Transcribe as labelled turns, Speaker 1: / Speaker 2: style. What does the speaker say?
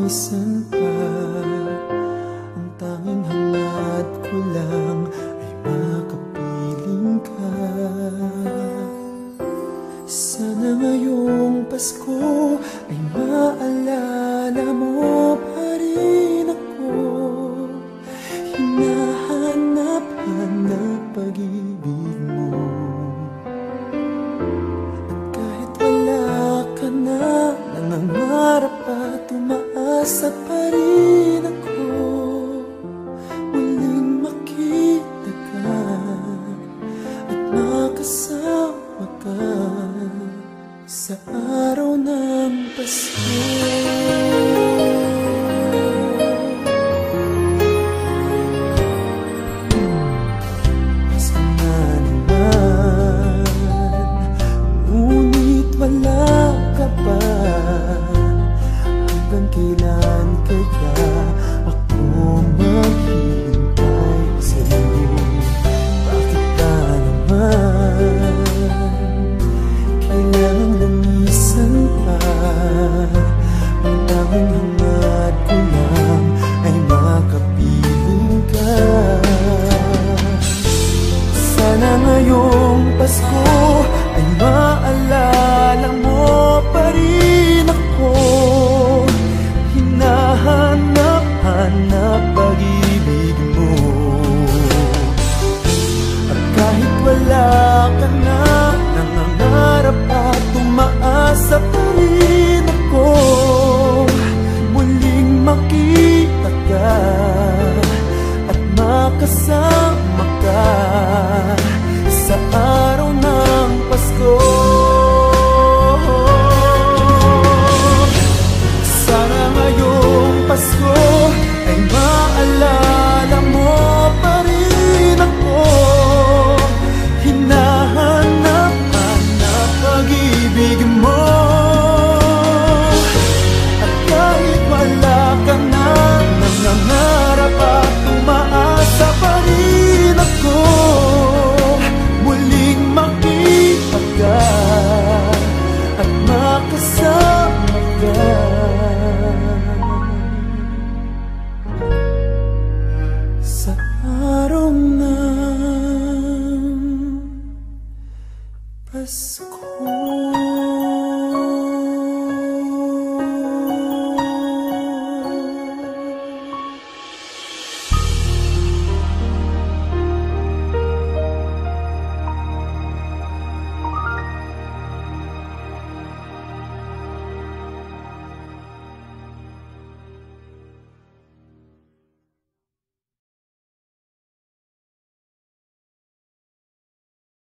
Speaker 1: minsan pa, ang tanging hangad ko lang ay makapiling ka. Sana ngayong Pasko ay maalala mo pa rin ako. Hinahanap-hanap pag-ibig mo. At kahit wala ka na, nangangarap at umaasa pa rin ako. Muling makita ka at makasama ka sa araw ng Pasko. Pasko na naman, ngunit wala ka pa. Hanggang kailan kaya ako maghihintay sa'yo? Bakit ka naman kailangang lumisan pa? Ang tanging hangad ko lang ay makapiling ka. Sana ngayong Pasko ay maalala mo pa rin ako. Hinahanap-hanap pag-ibig mo. At kahit wala ka na, nangangarap at umaasa pa rin ako. Muling makita ka at makasama ka sa araw ng Pasko. Sana ngayong Pasko ay maalala mo pa rin ako. Hinahanap-hanap pag-ibig mo. At kahit wala ka na, nangangarap at umaasa pa rin ako. Muling makita ka at makasama ka sa araw ng Pasko.